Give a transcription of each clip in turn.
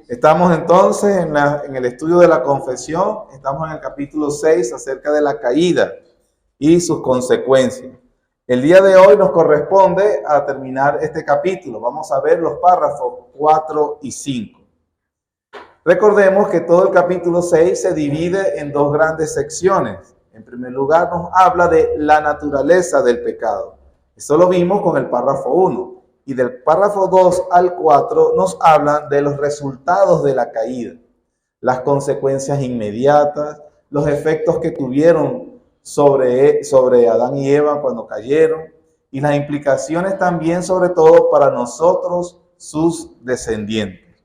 Estamos entonces en el estudio de la confesión, estamos en el capítulo 6 acerca de la caída y sus consecuencias. El día de hoy nos corresponde a terminar este capítulo. Vamos a ver los párrafos 4 y 5. Recordemos que todo el capítulo 6 se divide en dos grandes secciones. En primer lugar, nos habla de la naturaleza del pecado. Eso lo vimos con el párrafo 1. Y del párrafo 2 al 4 nos hablan de los resultados de la caída, las consecuencias inmediatas, los efectos que tuvieron sobre Adán y Eva cuando cayeron, y las implicaciones también, sobre todo, para nosotros, sus descendientes.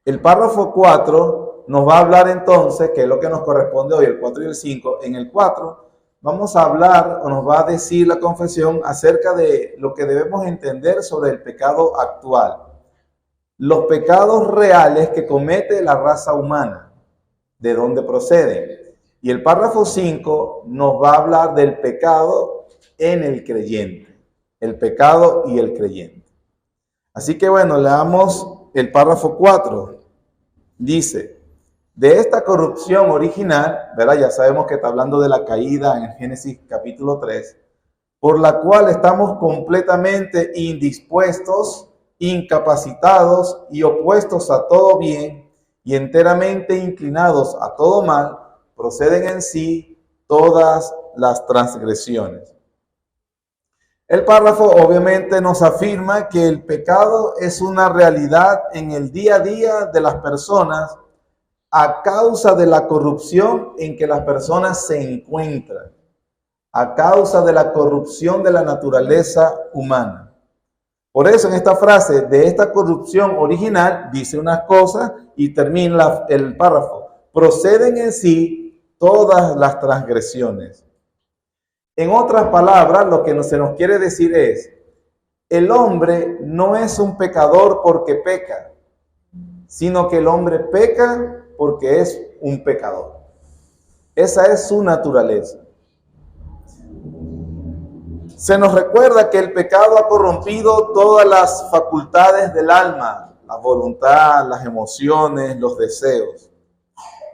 El párrafo 4 nos va a hablar entonces, que es lo que nos corresponde hoy, el 4 y el 5. En el 4 vamos a hablar, o nos va a decir la confesión, acerca de lo que debemos entender sobre el pecado actual. Los pecados reales que comete la raza humana, de dónde proceden. Y el párrafo 5 nos va a hablar del pecado en el creyente. El pecado y el creyente. Así que bueno, leamos el párrafo 4. Dice: de esta corrupción original, ¿verdad? Ya sabemos que está hablando de la caída en Génesis capítulo 3, por la cual estamos completamente indispuestos, incapacitados y opuestos a todo bien y enteramente inclinados a todo mal, proceden en sí todas las transgresiones. El párrafo obviamente nos afirma que el pecado es una realidad en el día a día de las personas a causa de la corrupción en que las personas se encuentran, a causa de la corrupción de la naturaleza humana. Por eso en esta frase, de esta corrupción original, dice unas cosas y termina el párrafo: proceden en sí todas las transgresiones. En otras palabras, lo que se nos quiere decir es: el hombre no es un pecador porque peca, sino que el hombre peca porque es un pecador. Esa es su naturaleza. Se nos recuerda que el pecado ha corrompido todas las facultades del alma, la voluntad, las emociones, los deseos.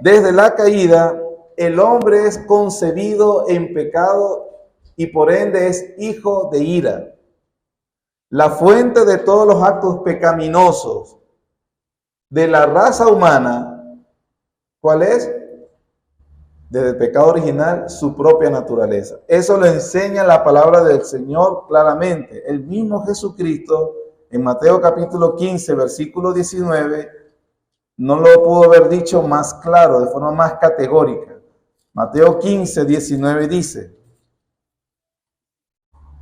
Desde la caída, el hombre es concebido en pecado y por ende es hijo de ira. La fuente de todos los actos pecaminosos de la raza humana, ¿cuál es? Desde el pecado original, su propia naturaleza. Eso lo enseña la palabra del Señor claramente. El mismo Jesucristo, en Mateo capítulo 15, versículo 19, no lo pudo haber dicho más claro, de forma más categórica. Mateo 15, 19 dice: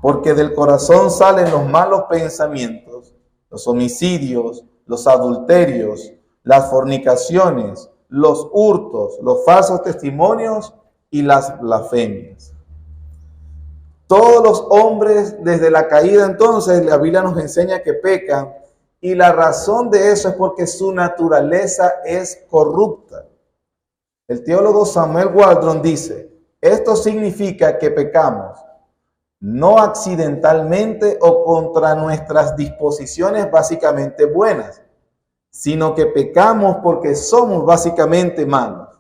porque del corazón salen los malos pensamientos, los homicidios, los adulterios, las fornicaciones, los hurtos, los falsos testimonios y las blasfemias. Todos los hombres desde la caída, entonces, la Biblia nos enseña que pecan, y la razón de eso es porque su naturaleza es corrupta. El teólogo Samuel Waldron dice: esto significa que pecamos no accidentalmente o contra nuestras disposiciones básicamente buenas, sino que pecamos porque somos básicamente malos.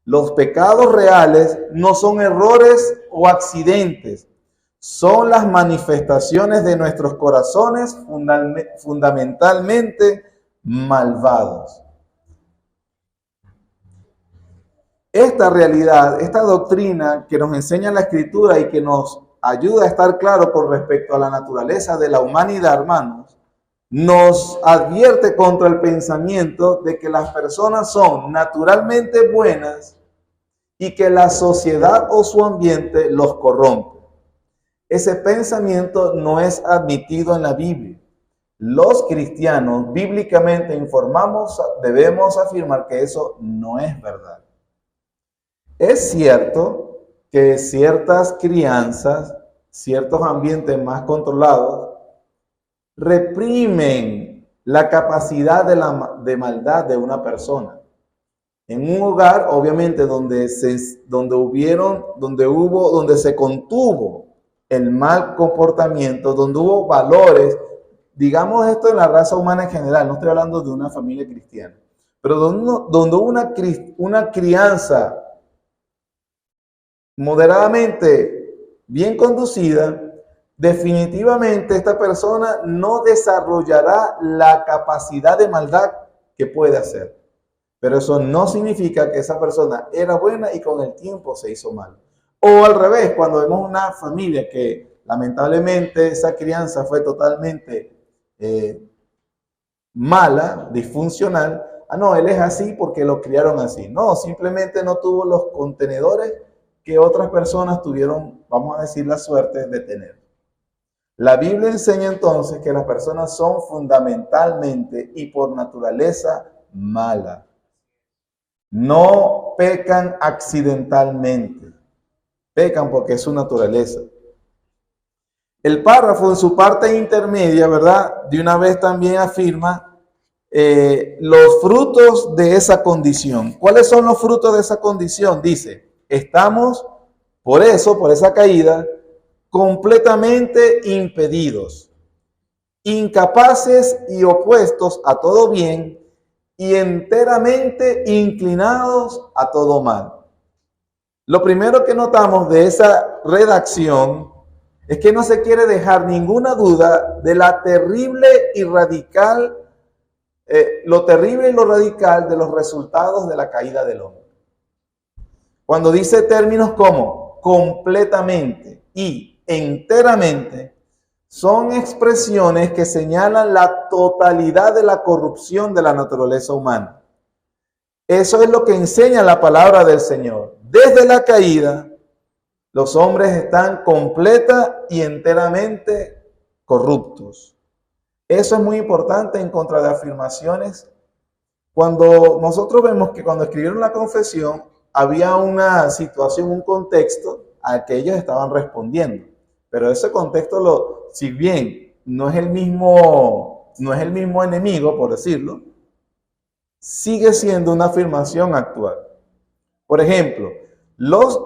Los pecados reales no son errores o accidentes, son las manifestaciones de nuestros corazones fundamentalmente malvados. Esta realidad, esta doctrina que nos enseña la Escritura y que nos ayuda a estar claro con respecto a la naturaleza de la humanidad, hermanos, nos advierte contra el pensamiento de que las personas son naturalmente buenas y que la sociedad o su ambiente los corrompe. Ese pensamiento no es admitido en la Biblia. Los cristianos, bíblicamente informamos, debemos afirmar que eso no es verdad. Es cierto que ciertas crianzas, ciertos ambientes más controlados, reprimen la capacidad de maldad de una persona. En un hogar, obviamente, donde se contuvo el mal comportamiento, donde hubo valores digamos esto en la raza humana en general, no estoy hablando de una familia cristiana, pero donde una crianza moderadamente bien conducida, definitivamente esta persona no desarrollará la capacidad de maldad que puede hacer. Pero eso no significa que esa persona era buena y con el tiempo se hizo mal. O al revés, cuando vemos una familia que lamentablemente esa crianza fue totalmente mala, disfuncional, no, él es así porque lo criaron así. No, simplemente no tuvo los contenedores que otras personas tuvieron, vamos a decir, la suerte de tener. La Biblia enseña entonces que las personas son fundamentalmente y por naturaleza malas. No pecan accidentalmente, pecan porque es su naturaleza. El párrafo en su parte intermedia, ¿verdad? De una vez también afirma los frutos de esa condición. ¿Cuáles son los frutos de esa condición? Dice, estamos por esa caída, completamente impedidos, incapaces y opuestos a todo bien y enteramente inclinados a todo mal. Lo primero que notamos de esa redacción es que no se quiere dejar ninguna duda de la terrible y radical, lo terrible y lo radical de los resultados de la caída del hombre. Cuando dice términos como completamente y enteramente, son expresiones que señalan la totalidad de la corrupción de la naturaleza humana. Eso es lo que enseña la palabra del Señor. Desde la caída, los hombres están completa y enteramente corruptos. Eso es muy importante en contra de afirmaciones. Cuando nosotros vemos que cuando escribieron la confesión, había una situación, un contexto al que ellos estaban respondiendo. Pero ese contexto, si bien no es el mismo enemigo, por decirlo, sigue siendo una afirmación actual. Por ejemplo, los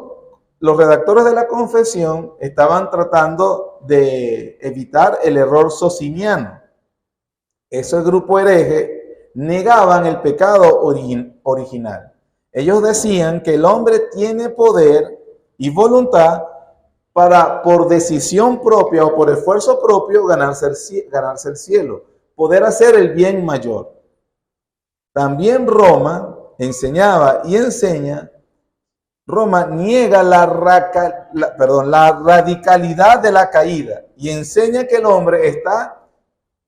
redactores de la confesión estaban tratando de evitar el error sociniano. Ese grupo hereje negaban el pecado original. Ellos decían que el hombre tiene poder y voluntad para, por decisión propia o por esfuerzo propio, ganarse el cielo, poder hacer el bien mayor. También Roma enseñaba y enseña, Roma niega la radicalidad de la caída y enseña que el hombre está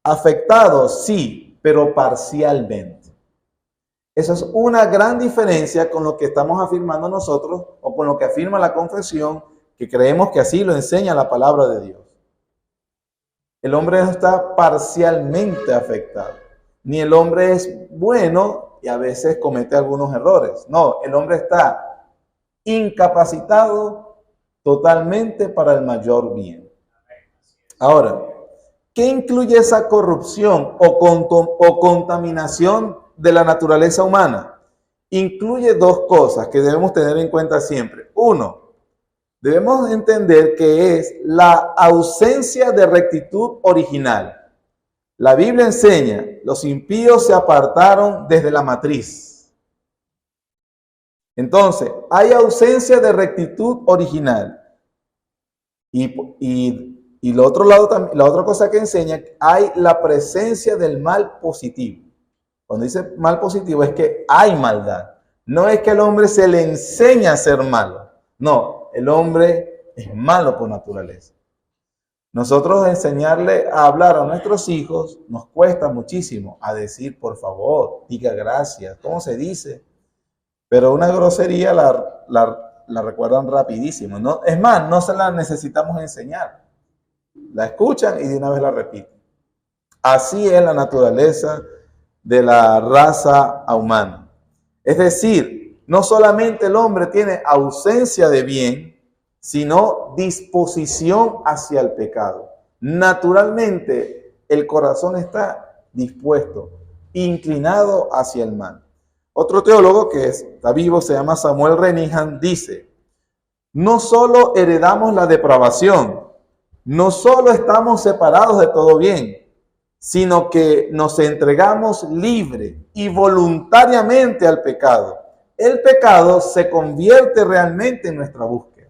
afectado, sí, pero parcialmente. Esa es una gran diferencia con lo que estamos afirmando nosotros o con lo que afirma la confesión, que creemos que así lo enseña la palabra de Dios. El hombre no está parcialmente afectado, ni el hombre es bueno y a veces comete algunos errores. No, el hombre está incapacitado totalmente para el mayor bien. Ahora, ¿qué incluye esa corrupción o contaminación de la naturaleza humana? Incluye dos cosas que debemos tener en cuenta siempre. Uno, debemos entender que es la ausencia de rectitud original. La Biblia enseña, los impíos se apartaron desde la matriz. Entonces, hay ausencia de rectitud original. Y lo otro lado, la otra cosa que enseña, hay la presencia del mal positivo. Cuando dice mal positivo es que hay maldad. No es que al hombre se le enseña a ser malo. No, el hombre es malo por naturaleza. Nosotros enseñarle a hablar a nuestros hijos nos cuesta muchísimo. A decir, por favor, diga gracias. ¿Cómo se dice? Pero una grosería la recuerdan rapidísimo, ¿no? Es más, no se la necesitamos enseñar. La escuchan y de una vez la repiten. Así es la naturaleza de la raza humana. Es decir, no solamente el hombre tiene ausencia de bien, sino disposición hacia el pecado. Naturalmente, el corazón está dispuesto, inclinado hacia el mal. Otro teólogo que está vivo, se llama Samuel Renihan, dice, no solo heredamos la depravación, no solo estamos separados de todo bien, sino que nos entregamos libre y voluntariamente al pecado, el pecado se convierte realmente en nuestra búsqueda.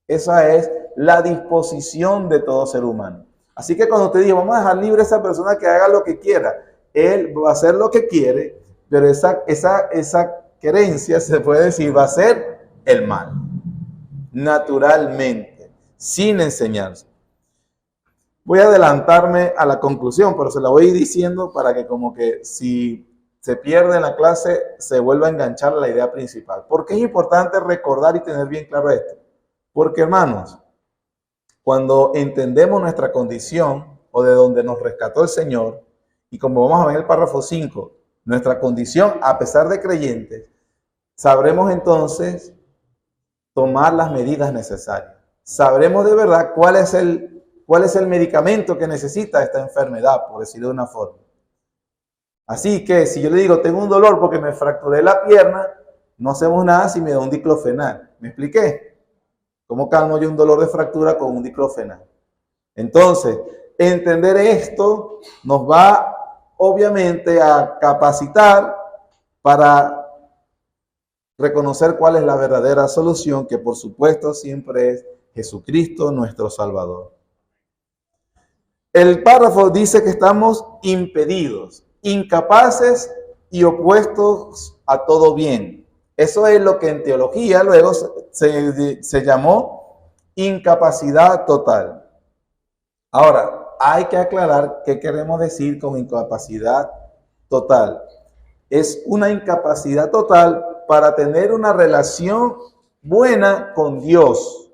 Esa es la disposición de todo ser humano. Así que cuando te digo, vamos a dejar libre a esa persona que haga lo que quiera, él va a hacer lo que quiere, pero esa querencia, se puede decir, va a ser el mal, naturalmente, sin enseñarse. Voy a adelantarme a la conclusión, pero se la voy a ir diciendo para que como que si se pierde en la clase, se vuelva a enganchar a la idea principal. ¿Por qué es importante recordar y tener bien claro esto? Porque, hermanos, cuando entendemos nuestra condición o de donde nos rescató el Señor, y como vamos a ver en el párrafo 5, nuestra condición a pesar de creyentes, sabremos entonces tomar las medidas necesarias. Sabremos de verdad cuál es el medicamento que necesita esta enfermedad, por decirlo de una forma. Así que si yo le digo, tengo un dolor porque me fracturé la pierna, no hacemos nada si me da un diclofenac. ¿Me expliqué? ¿Cómo calmo yo un dolor de fractura con un diclofenac? Entonces, entender esto nos va obviamente a capacitar para reconocer cuál es la verdadera solución, que por supuesto siempre es Jesucristo nuestro Salvador. El párrafo dice que estamos impedidos, incapaces y opuestos a todo bien. Eso es lo que en teología luego se llamó incapacidad total. Ahora, hay que aclarar qué queremos decir con incapacidad total. Es una incapacidad total para tener una relación buena con Dios.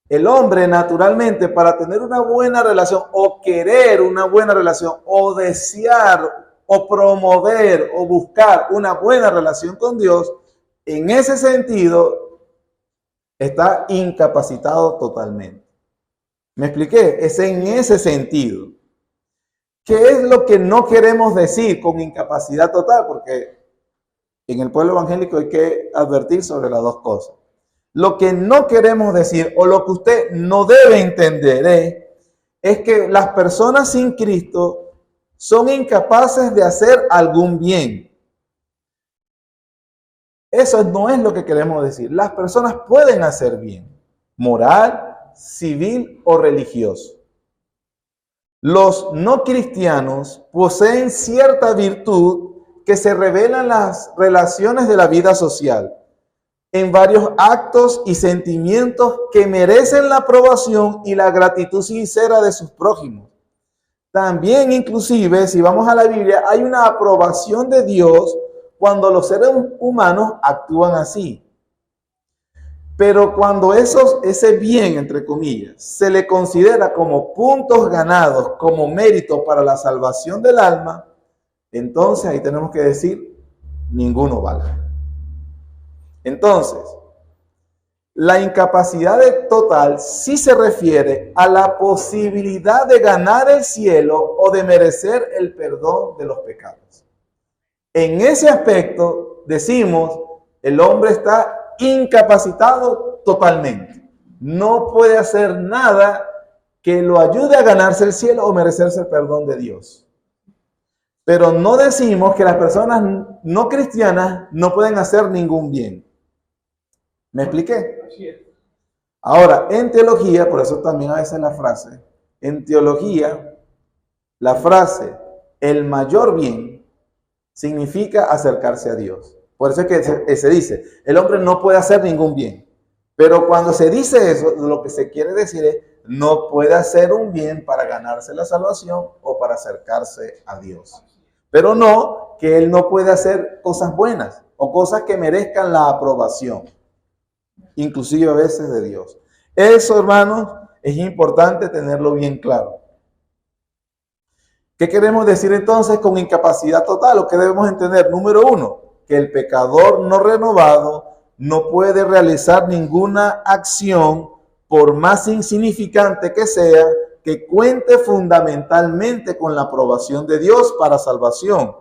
El hombre naturalmente, para tener una buena relación o querer una buena relación o desear o promover o buscar una buena relación con Dios, en ese sentido está incapacitado totalmente. ¿Me expliqué? Es en ese sentido. ¿Qué es lo que no queremos decir con incapacidad total? Porque en el pueblo evangélico hay que advertir sobre las dos cosas. Lo que no queremos decir o lo que usted no debe entender es que las personas sin Cristo son incapaces de hacer algún bien. Eso no es lo que queremos decir. Las personas pueden hacer bien, moral, civil o religioso. Los no cristianos poseen cierta virtud que se revela en las relaciones de la vida social, en varios actos y sentimientos que merecen la aprobación y la gratitud sincera de sus prójimos. También, inclusive, si vamos a la Biblia, hay una aprobación de Dios cuando los seres humanos actúan así. Pero cuando ese bien, entre comillas, se le considera como puntos ganados, como mérito para la salvación del alma, entonces ahí tenemos que decir, ninguno vale. Entonces, la incapacidad total sí se refiere a la posibilidad de ganar el cielo o de merecer el perdón de los pecados. En ese aspecto decimos, el hombre está incapacitado totalmente. No puede hacer nada que lo ayude a ganarse el cielo o merecerse el perdón de Dios. Pero no decimos que las personas no cristianas no pueden hacer ningún bien. ¿Me expliqué? Ahora, en teología, por eso también a veces la frase, en teología, la frase, el mayor bien, significa acercarse a Dios. Por eso es que se dice, el hombre no puede hacer ningún bien. Pero cuando se dice eso, lo que se quiere decir es, no puede hacer un bien para ganarse la salvación o para acercarse a Dios. Pero no que él no puede hacer cosas buenas o cosas que merezcan la aprobación, inclusive a veces de Dios. Eso, hermanos, es importante tenerlo bien claro. ¿Qué queremos decir entonces con incapacidad total? ¿O qué debemos entender? Número uno, que el pecador no renovado no puede realizar ninguna acción, por más insignificante que sea, que cuente fundamentalmente con la aprobación de Dios para salvación,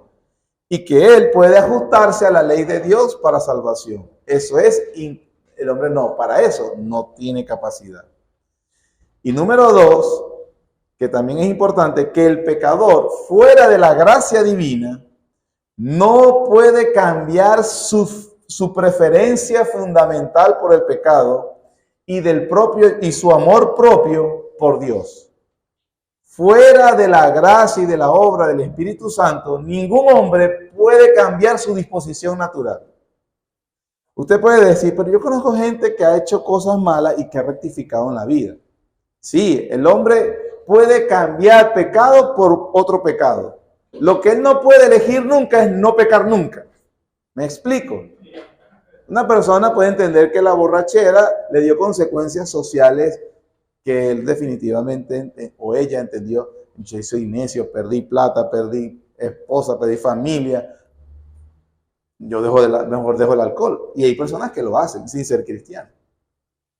y que él puede ajustarse a la ley de Dios para salvación. Eso es, el hombre no, para eso no tiene capacidad. Y número dos, que también es importante, que el pecador fuera de la gracia divina no puede cambiar su preferencia fundamental por el pecado y su amor propio por Dios. Fuera de la gracia y de la obra del Espíritu Santo, ningún hombre puede cambiar su disposición natural. Usted puede decir, pero yo conozco gente que ha hecho cosas malas y que ha rectificado en la vida. Sí, el hombre puede cambiar pecado por otro pecado. Lo que él no puede elegir nunca es no pecar nunca. ¿Me explico? Una persona puede entender que la borrachera le dio consecuencias sociales que él definitivamente, o ella entendió, yo soy necio, perdí plata, perdí esposa, perdí familia, yo mejor dejo el alcohol. Y hay personas que lo hacen sin ser cristianos.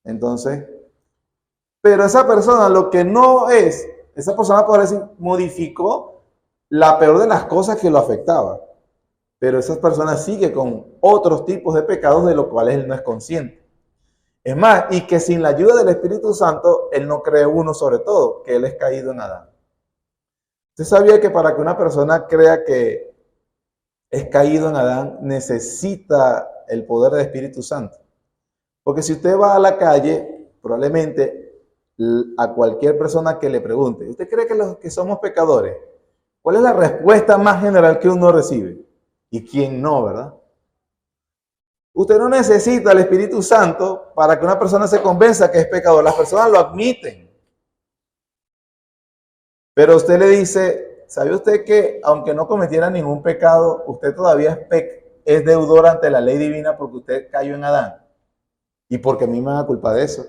Entonces, pero esa persona lo que no es, esa persona podría decir, modificó la peor de las cosas que lo afectaba. Pero esa persona sigue con otros tipos de pecados de los cuales él no es consciente. Es más, y que sin la ayuda del Espíritu Santo, él no cree uno sobre todo, que él es caído en Adán. ¿Usted sabía que para que una persona crea que es caído en Adán, necesita el poder del Espíritu Santo? Porque si usted va a la calle, probablemente a cualquier persona que le pregunte, ¿usted cree que los que somos pecadores? ¿Cuál es la respuesta más general que uno recibe? ¿Y quién no, verdad? Usted no necesita el Espíritu Santo para que una persona se convenza que es pecador. Las personas lo admiten. Pero usted le dice, ¿sabe usted que aunque no cometiera ningún pecado, usted todavía es deudor ante la ley divina porque usted cayó en Adán? Y porque a mí me van a culpar de eso.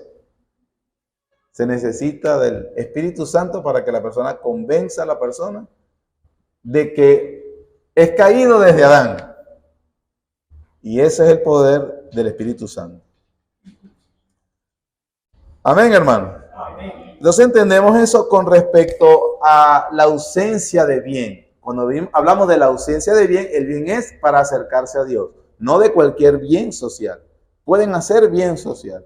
Se necesita del Espíritu Santo para que la persona convenza a la persona de que es caído desde Adán. Y ese es el poder del Espíritu Santo. Amén, hermano. Amén. Entonces entendemos eso con respecto a la ausencia de bien. Cuando hablamos de la ausencia de bien, el bien es para acercarse a Dios, no de cualquier bien social. Pueden hacer bien social.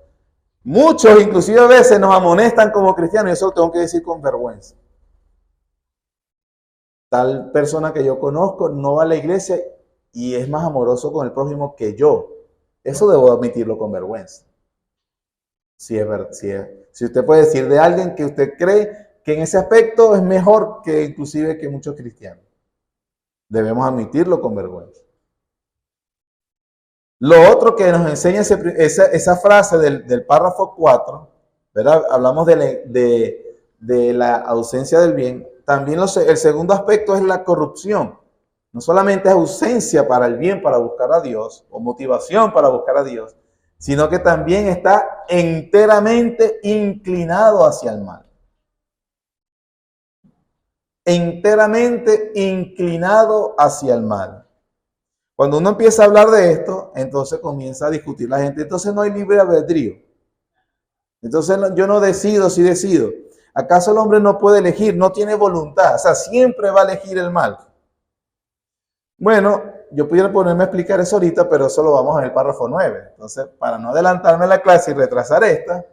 Muchos, inclusive a veces, nos amonestan como cristianos, y eso lo tengo que decir con vergüenza. Tal persona que yo conozco no va a la iglesia y es más amoroso con el prójimo que yo. Eso debo admitirlo con vergüenza. Si usted puede decir de alguien que usted cree que en ese aspecto es mejor que inclusive que muchos cristianos. Debemos admitirlo con vergüenza. Lo otro que nos enseña esa frase del párrafo 4, ¿verdad? Hablamos de la ausencia del bien. También el segundo aspecto es la corrupción. No solamente es ausencia para el bien, para buscar a Dios, o motivación para buscar a Dios, sino que también está enteramente inclinado hacia el mal. Enteramente inclinado hacia el mal. Cuando uno empieza a hablar de esto, entonces comienza a discutir la gente. Entonces no hay libre albedrío. Entonces yo no decido si decido. ¿Acaso el hombre no puede elegir? No tiene voluntad. O sea, siempre va a elegir el mal. Bueno, yo pudiera ponerme a explicar eso ahorita, pero eso lo vamos a ver en el párrafo 9. Entonces, para no adelantarme a la clase y retrasar esta,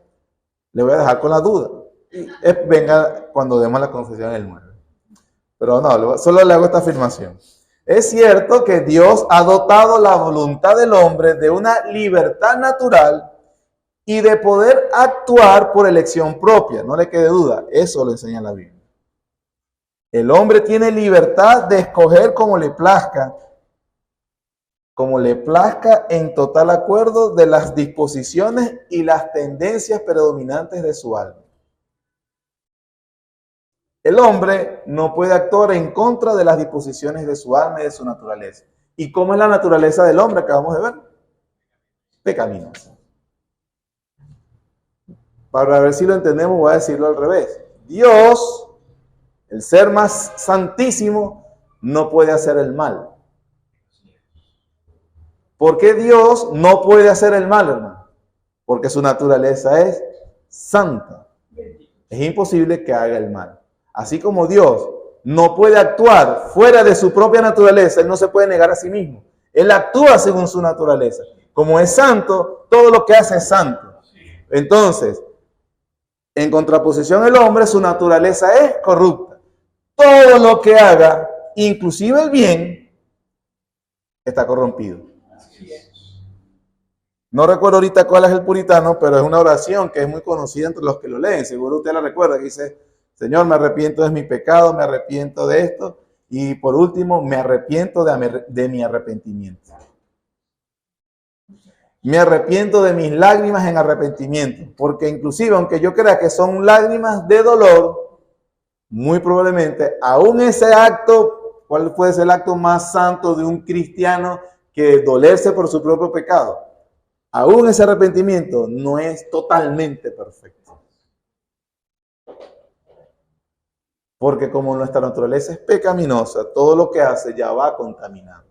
le voy a dejar con la duda. Y venga cuando demos la confesión en el 9. Pero no, solo le hago esta afirmación. Es cierto que Dios ha dotado la voluntad del hombre de una libertad natural y de poder actuar por elección propia. No le quede duda, eso lo enseña la Biblia. El hombre tiene libertad de escoger como le plazca en total acuerdo de las disposiciones y las tendencias predominantes de su alma. El hombre no puede actuar en contra de las disposiciones de su alma y de su naturaleza. ¿Y cómo es la naturaleza del hombre? Acabamos de ver. Pecaminosa. Para ver si lo entendemos, voy a decirlo al revés. Dios, el ser más santísimo, no puede hacer el mal. ¿Por qué Dios no puede hacer el mal, hermano? Porque su naturaleza es santa. Es imposible que haga el mal. Así como Dios no puede actuar fuera de su propia naturaleza, Él no se puede negar a sí mismo. Él actúa según su naturaleza. Como es santo, todo lo que hace es santo. Entonces, En contraposición, el hombre, su naturaleza es corrupta. Todo lo que haga, inclusive el bien, está corrompido. No recuerdo ahorita cuál es el puritano, pero es una oración que es muy conocida entre los que lo leen. Seguro usted la recuerda, que dice: Señor, me arrepiento de mi pecado, me arrepiento de esto, y por último, me arrepiento de mi arrepentimiento. Me arrepiento de mis lágrimas en arrepentimiento, porque inclusive, aunque yo crea que son lágrimas de dolor, muy probablemente, aún ese acto, ¿cuál puede ser el acto más santo de un cristiano que dolerse por su propio pecado? Aún ese arrepentimiento no es totalmente perfecto. Porque como nuestra naturaleza es pecaminosa, todo lo que hace ya va contaminado.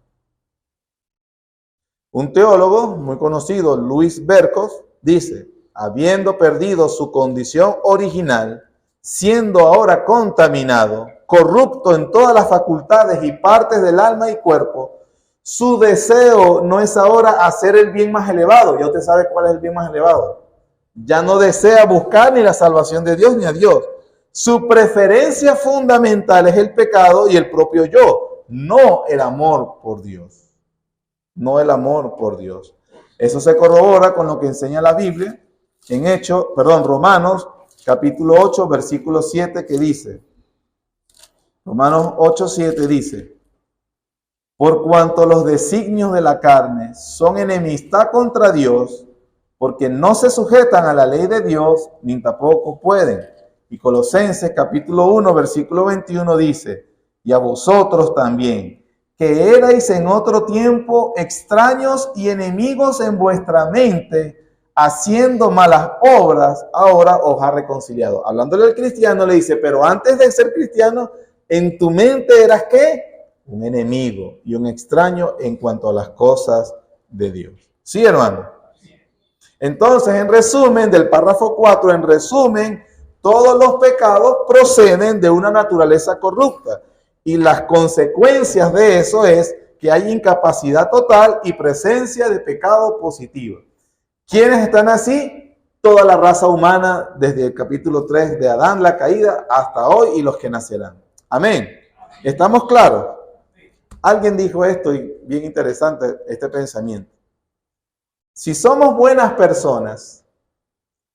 Un teólogo muy conocido, Luis Berkos, dice: habiendo perdido su condición original, siendo ahora contaminado, corrupto en todas las facultades y partes del alma y cuerpo, su deseo no es ahora hacer el bien más elevado. Ya usted sabe cuál es el bien más elevado. Ya no desea buscar ni la salvación de Dios ni a Dios. Su preferencia fundamental es el pecado y el propio yo, no el amor por Dios. No el amor por Dios. Eso se corrobora con lo que enseña la Biblia en Romanos capítulo 8, versículo 7, que dice, Romanos 8, 7 dice: por cuanto los designios de la carne son enemistad contra Dios, porque no se sujetan a la ley de Dios, ni tampoco pueden. Y Colosenses capítulo 1, versículo 21 dice: y a vosotros también, que erais en otro tiempo extraños y enemigos en vuestra mente, haciendo malas obras, ahora os ha reconciliado. Hablándole al cristiano, le dice: pero antes de ser cristiano, en tu mente eras ¿qué? Un enemigo y un extraño en cuanto a las cosas de Dios. ¿Sí, hermano? Entonces, en resumen, del párrafo 4, en resumen, todos los pecados proceden de una naturaleza corrupta. Y las consecuencias de eso es que hay incapacidad total y presencia de pecado positivo. ¿Quiénes están así? Toda la raza humana, desde el capítulo 3 de Adán, la caída, hasta hoy, y los que nacerán. Amén. ¿Estamos claros? Alguien dijo esto, y bien interesante este pensamiento. Si somos buenas personas,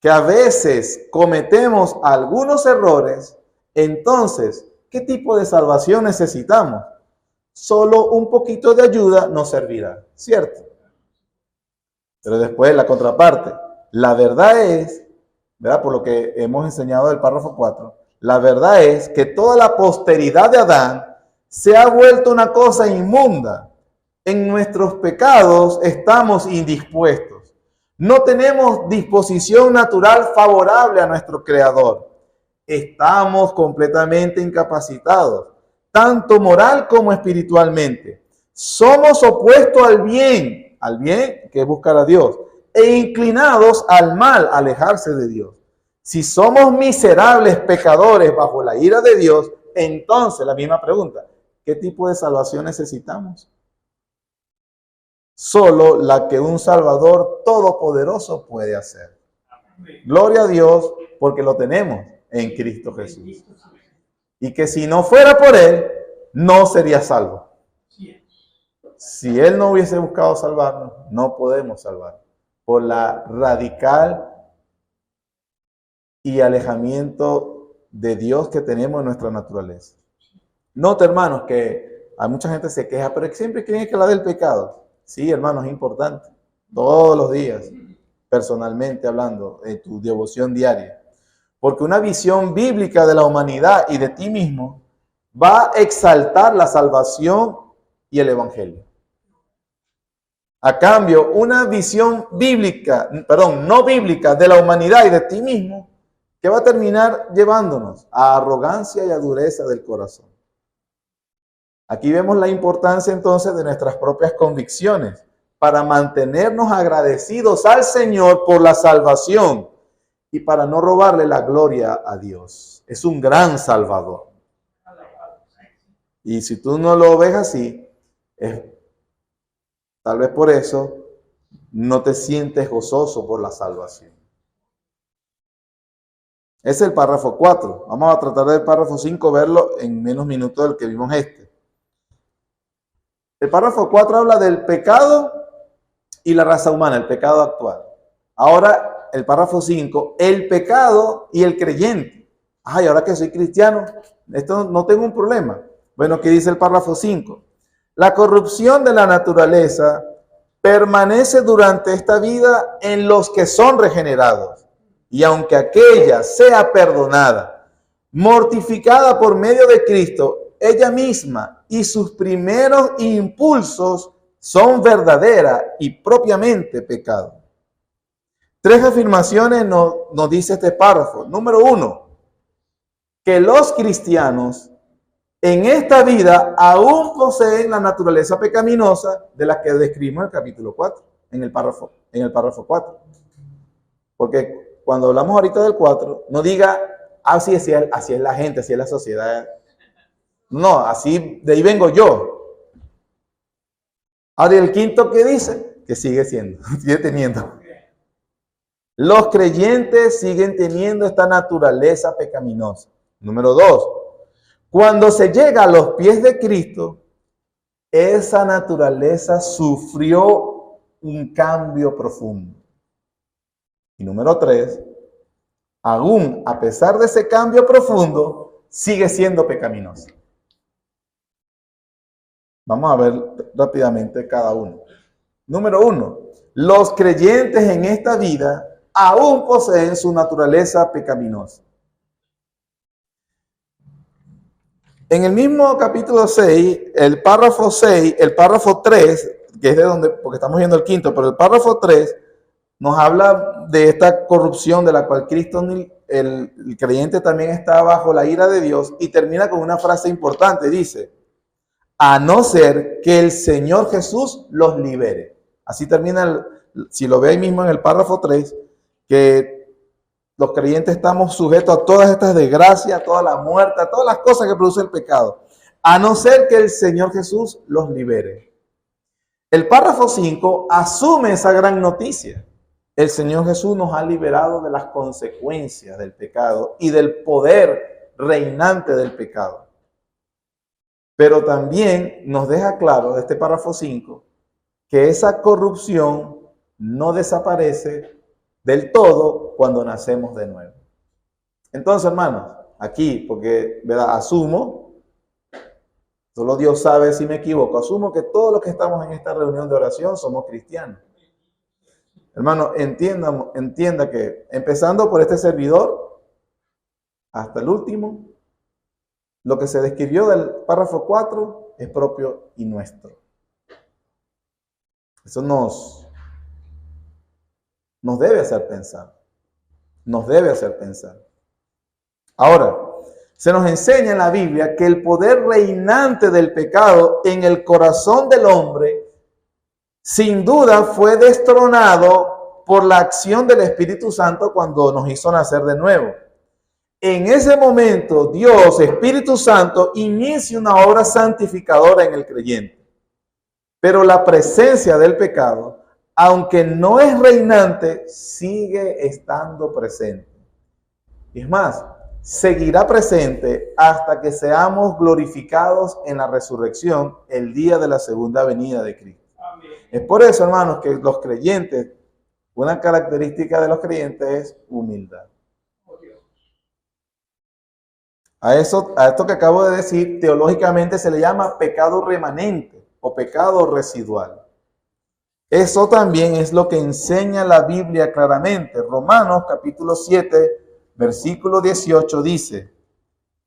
que a veces cometemos algunos errores, entonces, ¿qué tipo de salvación necesitamos? Solo un poquito de ayuda nos servirá, ¿cierto? Pero después la contraparte. La verdad es, ¿verdad? Por lo que hemos enseñado del párrafo 4, la verdad es que toda la posteridad de Adán se ha vuelto una cosa inmunda. En nuestros pecados estamos indispuestos. No tenemos disposición natural favorable a nuestro Creador. Estamos completamente incapacitados, tanto moral como espiritualmente. Somos opuestos al bien que es buscar a Dios, e inclinados al mal, alejarse de Dios. Si somos miserables pecadores bajo la ira de Dios, entonces la misma pregunta: ¿qué tipo de salvación necesitamos? Solo la que un Salvador todopoderoso puede hacer. Gloria a Dios, porque lo tenemos en Cristo Jesús. Y que si no fuera por Él, no sería salvo. Si Él no hubiese buscado salvarnos, no podemos salvar. Por la radical y alejamiento de Dios que tenemos en nuestra naturaleza. Nota, hermanos, que hay mucha gente que se queja, pero siempre quieren que hablar del pecado. Sí, hermanos, es importante. Todos los días, personalmente hablando, de tu devoción diaria. Porque una visión bíblica de la humanidad y de ti mismo va a exaltar la salvación y el evangelio. A cambio, una visión no bíblica de la humanidad y de ti mismo, que va a terminar llevándonos a arrogancia y a dureza del corazón. Aquí vemos la importancia entonces de nuestras propias convicciones para mantenernos agradecidos al Señor por la salvación y para no robarle la gloria a Dios. Es un gran Salvador. Y si tú no lo ves así, tal vez por eso no te sientes gozoso por la salvación. Es el párrafo 4. Vamos a tratar del párrafo 5, verlo en menos minutos del que vimos este. El párrafo 4 habla del pecado y la raza humana, el pecado actual. Ahora, el párrafo 5, el pecado y el creyente. Ay, ahora que soy cristiano, esto no tengo un problema. Bueno, ¿qué dice el párrafo 5? La corrupción de la naturaleza permanece durante esta vida en los que son regenerados. Y aunque aquella sea perdonada, mortificada por medio de Cristo, ella misma y sus primeros impulsos son verdadera y propiamente pecado. 3 afirmaciones nos dice este párrafo. Número 1, que los cristianos en esta vida aún poseen la naturaleza pecaminosa de la que describimos en el capítulo 4, en el párrafo 4. Porque cuando hablamos ahorita del 4, no diga, así es la gente, así es la sociedad. No, así, de ahí vengo yo. Ahora, el 5, ¿qué dice? Que sigue teniendo. Los creyentes siguen teniendo esta naturaleza pecaminosa. Número 2, cuando se llega a los pies de Cristo, esa naturaleza sufrió un cambio profundo. Y número 3, aún a pesar de ese cambio profundo, sigue siendo pecaminosa. Vamos a ver rápidamente cada uno. Número 1, los creyentes en esta vida aún poseen su naturaleza pecaminosa. En el mismo capítulo 6, el párrafo 3, que es de donde, porque estamos viendo el 5, pero el párrafo 3 nos habla de esta corrupción de la cual Cristo, el creyente, también está bajo la ira de Dios, y termina con una frase importante. Dice, a no ser que el Señor Jesús los libere. Así termina, si lo ve ahí mismo en el párrafo 3, que los creyentes estamos sujetos a todas estas desgracias, a toda la muerte, a todas las cosas que produce el pecado, a no ser que el Señor Jesús los libere. El párrafo 5 asume esa gran noticia. El Señor Jesús nos ha liberado de las consecuencias del pecado y del poder reinante del pecado. Pero también nos deja claro, este párrafo 5, que esa corrupción no desaparece del todo cuando nacemos de nuevo. Entonces, hermanos, aquí, porque, ¿verdad? Asumo, solo Dios sabe si me equivoco, asumo que todos los que estamos en esta reunión de oración somos cristianos. Hermano, entienda que, empezando por este servidor, hasta el último, lo que se describió del párrafo 4 es propio y nuestro. Eso nos debe hacer pensar. Nos debe hacer pensar. Ahora, se nos enseña en la Biblia que el poder reinante del pecado en el corazón del hombre, sin duda, fue destronado por la acción del Espíritu Santo cuando nos hizo nacer de nuevo. En ese momento, Dios, Espíritu Santo, inicia una obra santificadora en el creyente. Pero la presencia del pecado, aunque no es reinante, sigue estando presente. Y es más, seguirá presente hasta que seamos glorificados en la resurrección el día de la segunda venida de Cristo. Amén. Es por eso, hermanos, que los creyentes, una característica de los creyentes es humildad. A esto que acabo de decir, teológicamente se le llama pecado remanente o pecado residual. Eso también es lo que enseña la Biblia claramente. Romanos capítulo 7, versículo 18 dice,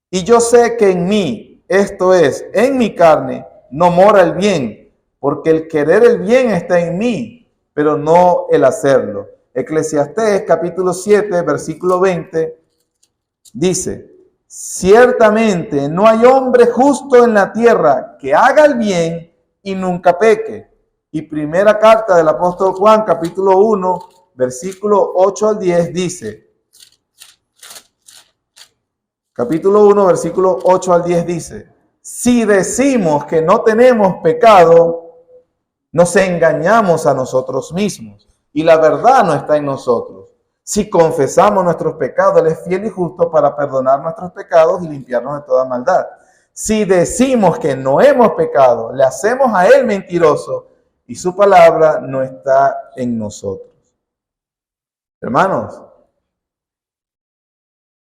y yo sé que en mí, esto es, en mi carne, no mora el bien, porque el querer el bien está en mí, pero no el hacerlo. Eclesiastés capítulo 7, versículo 20 dice, ciertamente no hay hombre justo en la tierra que haga el bien y nunca peque. Y primera carta del apóstol Juan, capítulo 1, versículo 8 al 10, dice, capítulo 1, versículo 8 al 10 dice, si decimos que no tenemos pecado, nos engañamos a nosotros mismos y la verdad no está en nosotros. Si confesamos nuestros pecados, Él es fiel y justo para perdonar nuestros pecados y limpiarnos de toda maldad. Si decimos que no hemos pecado, le hacemos a Él mentiroso y su palabra no está en nosotros. Hermanos,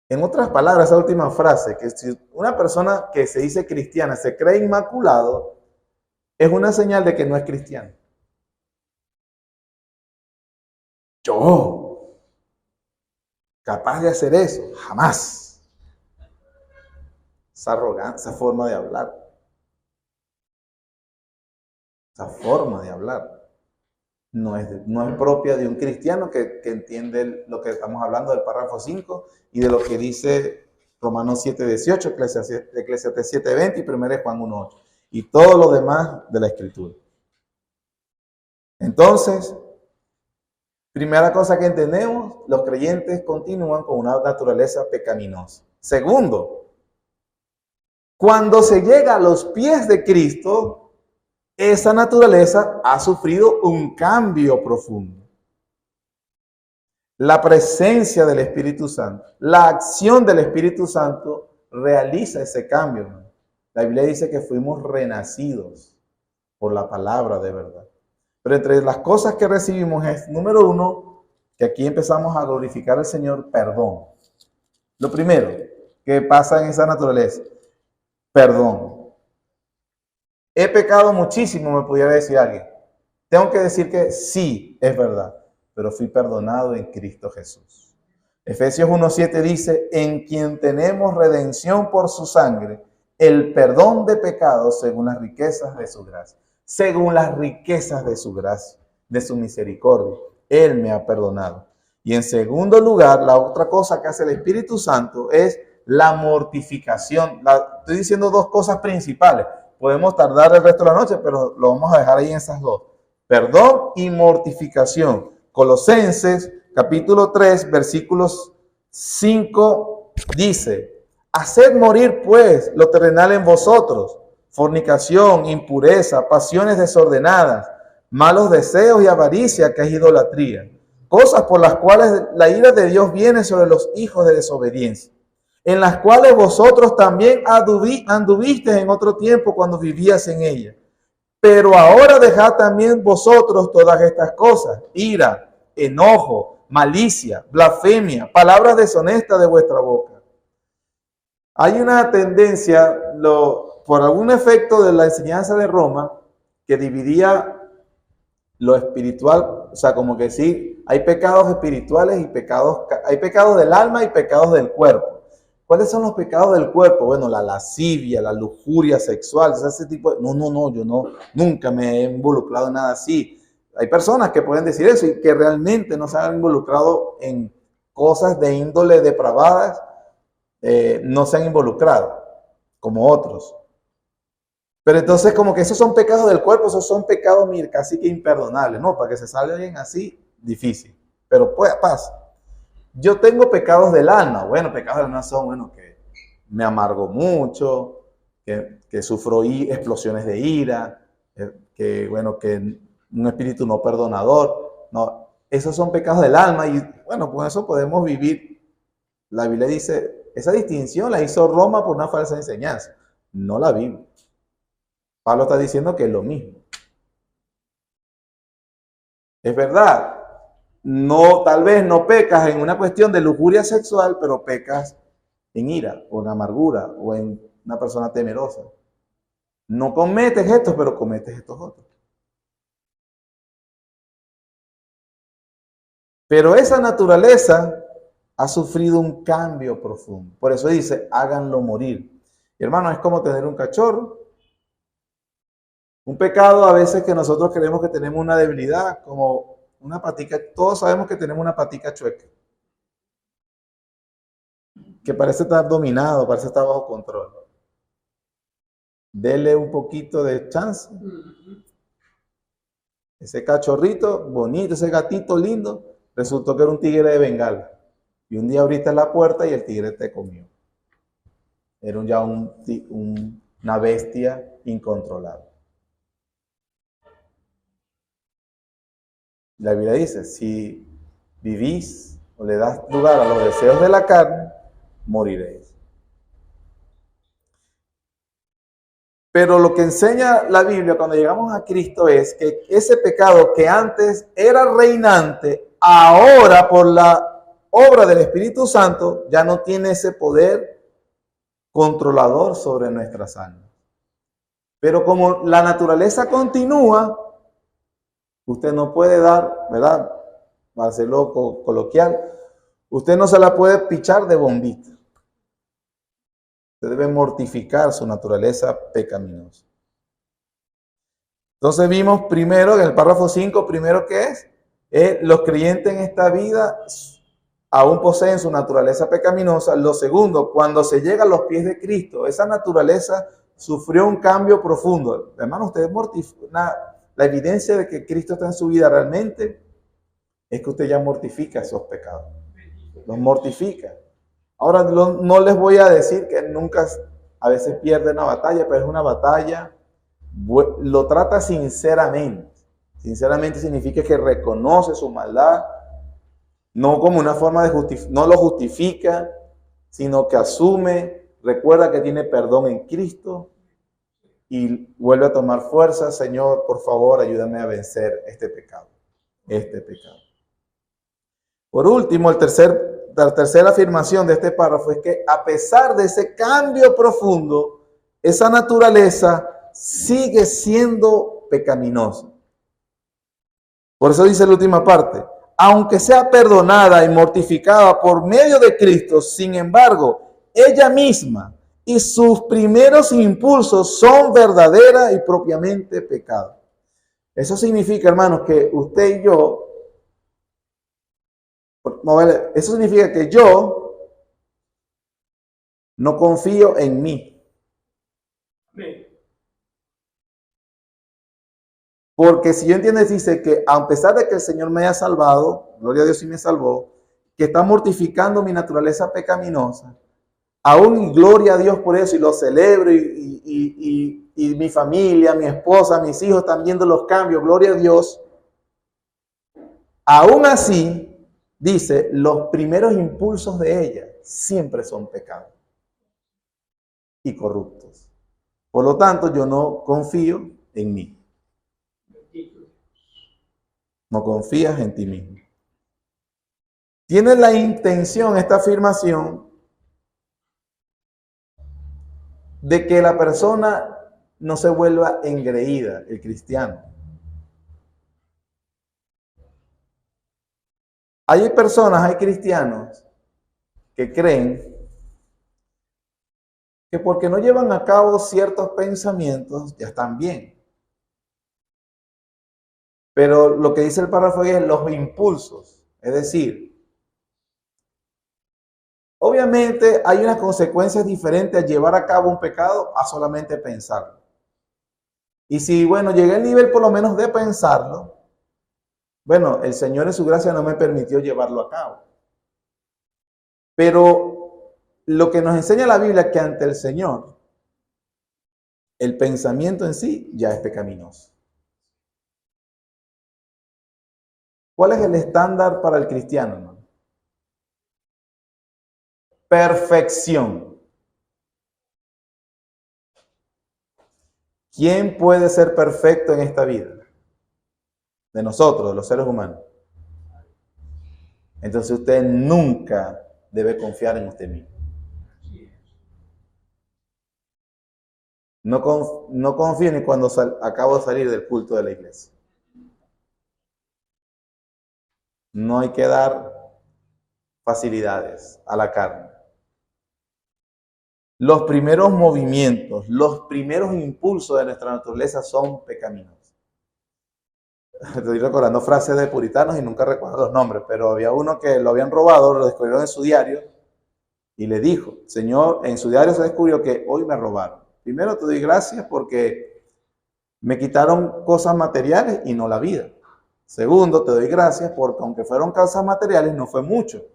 en otras palabras, esa última frase, que si una persona que se dice cristiana se cree inmaculado, es una señal de que no es cristiano. Yo, capaz de hacer eso, jamás. Esa arrogancia, esa forma de hablar. Esa forma de hablar no es propia de un cristiano que entiende lo que estamos hablando del párrafo 5 y de lo que dice Romanos 7:18, Eclesiastés 7:20 y 1 Juan 1:8 y todo lo demás de la Escritura. Entonces, primera cosa que entendemos, los creyentes continúan con una naturaleza pecaminosa. Segundo, cuando se llega a los pies de Cristo, esa naturaleza ha sufrido un cambio profundo. La presencia del Espíritu Santo, la acción del Espíritu Santo realiza ese cambio. La Biblia dice que fuimos renacidos por la palabra de verdad. Pero entre las cosas que recibimos es, número uno, que aquí empezamos a glorificar al Señor, perdón. Lo primero que pasa en esa naturaleza, perdón. He pecado muchísimo, me pudiera decir alguien. Tengo que decir que sí, es verdad, pero fui perdonado en Cristo Jesús. Efesios 1:7 dice, en quien tenemos redención por su sangre, el perdón de pecados según las riquezas de su gracia. Según las riquezas de su gracia, de su misericordia, Él me ha perdonado. Y en segundo lugar, la otra cosa que hace el Espíritu Santo es la mortificación. Estoy diciendo dos cosas principales. Podemos tardar el resto de la noche, pero lo vamos a dejar ahí en esas dos. Perdón y mortificación. Colosenses, capítulo 3, versículos 5, dice, haced morir pues lo terrenal en vosotros, fornicación, impureza, pasiones desordenadas, malos deseos y avaricia, que es idolatría. Cosas por las cuales la ira de Dios viene sobre los hijos de desobediencia, en las cuales vosotros también anduvisteis en otro tiempo cuando vivías en ella. Pero ahora dejad también vosotros todas estas cosas, ira, enojo, malicia, blasfemia, palabras deshonestas de vuestra boca. Hay una tendencia, por algún efecto de la enseñanza de Roma, que dividía lo espiritual, o sea, como que sí, hay pecados espirituales y hay pecados del alma y pecados del cuerpo. ¿Cuáles son los pecados del cuerpo? Bueno, la lascivia, la lujuria sexual, o sea, ese tipo de... No, yo nunca me he involucrado en nada así. Hay personas que pueden decir eso y que realmente no se han involucrado en cosas de índole depravadas, no se han involucrado, como otros. Pero entonces como que esos son pecados del cuerpo, esos son pecados casi que imperdonables, ¿no? Para que se salga bien así, difícil. Pero pasa. Yo tengo pecados del alma. Bueno, pecados del alma son, bueno, que me amargo mucho, que sufro explosiones de ira, que un espíritu no perdonador. No, esos son pecados del alma y, bueno, con eso podemos vivir. La Biblia dice, esa distinción la hizo Roma por una falsa enseñanza, no la Biblia. Pablo está diciendo que es lo mismo. Es verdad. No, tal vez no pecas en una cuestión de lujuria sexual, pero pecas en ira o en amargura o en una persona temerosa. No cometes estos, pero cometes estos otros. Pero esa naturaleza ha sufrido un cambio profundo. Por eso dice, háganlo morir. Y hermano, es como tener un cachorro. Un pecado a veces que nosotros creemos que tenemos una debilidad, como una patica, todos sabemos que tenemos una patica chueca, que parece estar dominado, parece estar bajo control. Dele un poquito de chance. Ese cachorrito bonito, ese gatito lindo, resultó que era un tigre de Bengala. Y un día abriste la puerta y el tigre te comió. Era ya una bestia incontrolable. La Biblia dice, si vivís o le das lugar a los deseos de la carne, moriréis. Pero lo que enseña la Biblia cuando llegamos a Cristo es que ese pecado que antes era reinante, ahora por la obra del Espíritu Santo ya no tiene ese poder controlador sobre nuestras almas. Pero como la naturaleza continúa, usted no puede dar, ¿verdad? Para hacerlo coloquial, usted no se la puede pichar de bombita. Usted debe mortificar su naturaleza pecaminosa. Entonces vimos primero, en el párrafo 5, primero que es, los creyentes en esta vida aún poseen su naturaleza pecaminosa. Lo segundo, cuando se llega a los pies de Cristo, esa naturaleza sufrió un cambio profundo. Hermano, usted mortifica, la evidencia de que Cristo está en su vida realmente es que usted ya mortifica esos pecados. Los mortifica. Ahora, no les voy a decir que nunca, a veces pierde una batalla, pero es una batalla, lo trata sinceramente. Sinceramente significa que reconoce su maldad, no como una forma de justificar, no lo justifica, sino que asume, recuerda que tiene perdón en Cristo y vuelve a tomar fuerza. Señor, por favor, ayúdame a vencer este pecado. Por último, la tercera afirmación de este párrafo es que a pesar de ese cambio profundo, esa naturaleza sigue siendo pecaminosa. Por eso dice la última parte, aunque sea perdonada y mortificada por medio de Cristo, sin embargo, ella misma y sus primeros impulsos son verdadera y propiamente pecado. Eso significa, hermanos, que usted y yo, eso significa que yo no confío en mí. Porque si yo entiendo, dice que a pesar de que el Señor me haya salvado, gloria a Dios sí me salvó, que está mortificando mi naturaleza pecaminosa, aún gloria a Dios por eso y lo celebro y mi familia, mi esposa, mis hijos están viendo los cambios, gloria a Dios. Aún así, dice, los primeros impulsos de ella siempre son pecados y corruptos. Por lo tanto, yo no confío en mí. No confías en ti mismo. Tienes la intención, esta afirmación, de que la persona no se vuelva engreída, el cristiano. Hay personas, hay cristianos que creen que porque no llevan a cabo ciertos pensamientos ya están bien. Pero lo que dice el párrafo es los impulsos, es decir, obviamente hay unas consecuencias diferentes a llevar a cabo un pecado a solamente pensarlo. Y si, bueno, llegué al nivel por lo menos de pensarlo, bueno, el Señor en su gracia no me permitió llevarlo a cabo. Pero lo que nos enseña la Biblia es que ante el Señor, el pensamiento en sí ya es pecaminoso. ¿Cuál es el estándar para el cristiano, hermano? Perfección. ¿Quién puede ser perfecto en esta vida? De nosotros, de los seres humanos. Entonces usted nunca debe confiar en usted mismo. No confíe ni cuando acabo de salir del culto de la iglesia. No hay que dar facilidades a la carne. Los primeros movimientos, los primeros impulsos de nuestra naturaleza son pecaminosos. Estoy recordando frases de puritanos y nunca recuerdo los nombres, pero había uno que lo habían robado, lo descubrieron en su diario y le dijo, Señor, en su diario se descubrió que hoy me robaron. Primero te doy gracias porque me quitaron cosas materiales y no la vida. Segundo, te doy gracias porque aunque fueron cosas materiales, no fue mucho.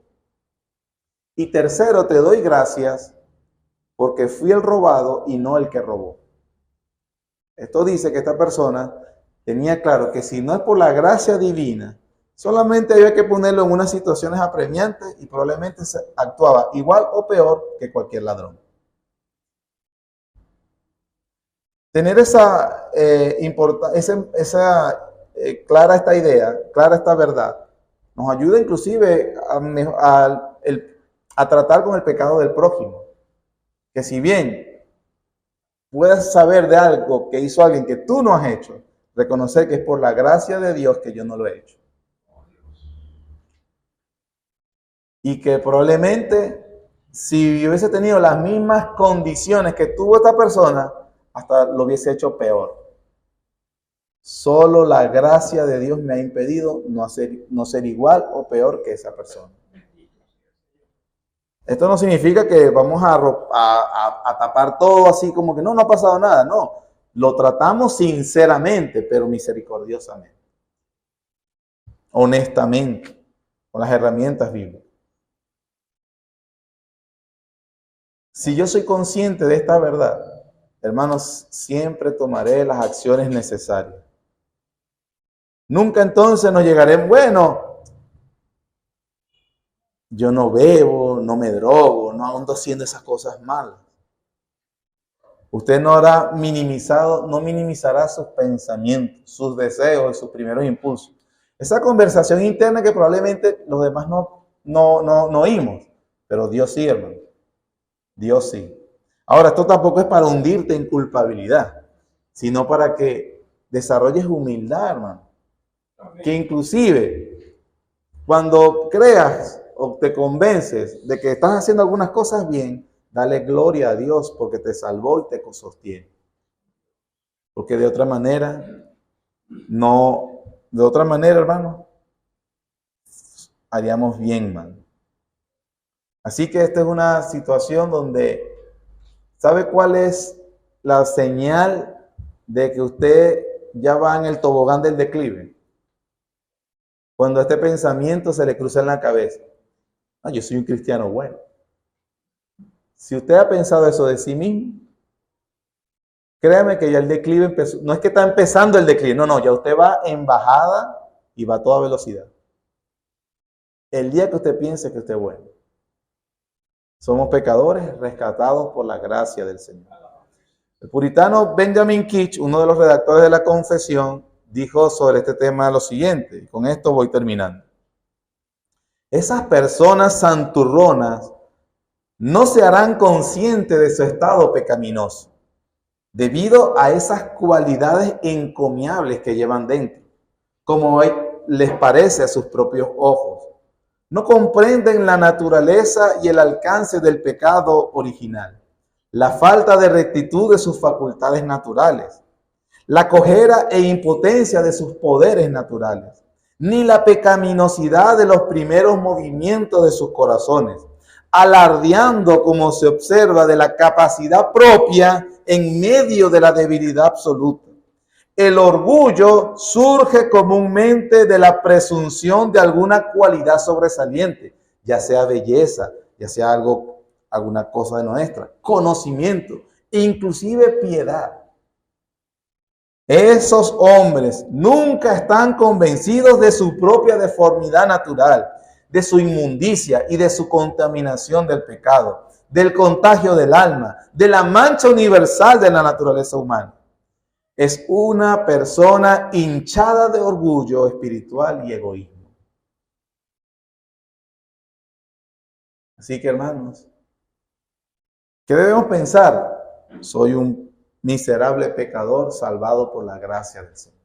Y tercero, te doy gracias porque fui el robado y no el que robó. Esto dice que esta persona tenía claro que si no es por la gracia divina, Solamente había que ponerlo en unas situaciones apremiantes y probablemente se actuaba igual o peor que cualquier ladrón. Tener clara esta idea, clara esta verdad, nos ayuda inclusive a tratar con el pecado del prójimo. Que si bien puedas saber de algo que hizo alguien que tú no has hecho, reconocer que es por la gracia de Dios que yo no lo he hecho. Y que probablemente si hubiese tenido las mismas condiciones que tuvo esta persona, hasta lo hubiese hecho peor. Solo la gracia de Dios me ha impedido no ser igual o peor que esa persona. Esto no significa que vamos a tapar todo así como que no ha pasado nada. No, lo tratamos sinceramente, pero misericordiosamente. Honestamente, con las herramientas bíblicas. Si yo soy consciente de esta verdad, hermanos, siempre tomaré las acciones necesarias. Nunca entonces nos llegaremos, bueno, yo no bebo, no me drogo, no ando haciendo esas cosas malas. Usted no minimizará sus pensamientos, sus deseos, sus primeros impulsos. Esa conversación interna que probablemente los demás no oímos, pero Dios sí, hermano. Dios sí. Ahora, esto tampoco es para hundirte en culpabilidad, sino para que desarrolles humildad, hermano. Que inclusive, cuando creas o te convences de que estás haciendo algunas cosas bien, dale gloria a Dios porque te salvó y te sostiene. Porque de otra manera, hermano, haríamos bien, man. Así que esta es una situación donde, ¿sabe cuál es la señal de que usted ya va en el tobogán del declive? Cuando este pensamiento se le cruza en la cabeza. Yo soy un cristiano bueno. Si usted ha pensado eso de sí mismo, créame que ya el declive empezó. No es que está empezando el declive, no, ya usted va en bajada y va a toda velocidad. El día que usted piense que usted es bueno. Somos pecadores rescatados por la gracia del Señor. El puritano Benjamin Keach, uno de los redactores de la Confesión, dijo sobre este tema lo siguiente, y con esto voy terminando. Esas personas santurronas no se harán conscientes de su estado pecaminoso, debido a esas cualidades encomiables que llevan dentro, como les parece a sus propios ojos. No comprenden la naturaleza y el alcance del pecado original, la falta de rectitud de sus facultades naturales, la cojera e impotencia de sus poderes naturales, ni la pecaminosidad de los primeros movimientos de sus corazones, alardeando, como se observa, de la capacidad propia en medio de la debilidad absoluta. El orgullo surge comúnmente de la presunción de alguna cualidad sobresaliente, ya sea belleza, ya sea alguna cosa de nuestra, conocimiento, inclusive piedad. Esos hombres nunca están convencidos de su propia deformidad natural, de su inmundicia y de su contaminación del pecado, del contagio del alma, de la mancha universal de la naturaleza humana. Es una persona hinchada de orgullo espiritual y egoísmo. Así que, hermanos, ¿qué debemos pensar? Soy un miserable pecador salvado por la gracia del Señor.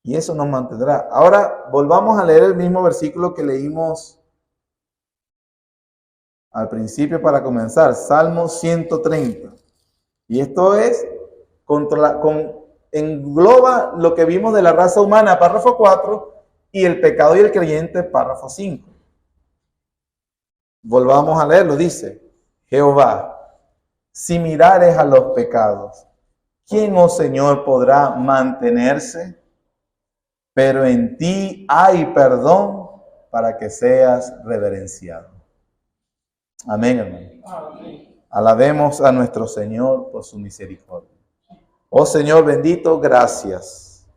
Y eso nos mantendrá. Ahora volvamos a leer el mismo versículo que leímos al principio para comenzar. Salmo 130. Y esto es engloba lo que vimos de la raza humana, párrafo 4, y el pecado y el creyente, párrafo 5. Volvamos a leerlo. Dice: Jehová, si mirares a los pecados, ¿quién, oh Señor, podrá mantenerse? Pero en ti hay perdón para que seas reverenciado. Amén, hermano. Amén. Alabemos a nuestro Señor por su misericordia. Oh Señor bendito, gracias.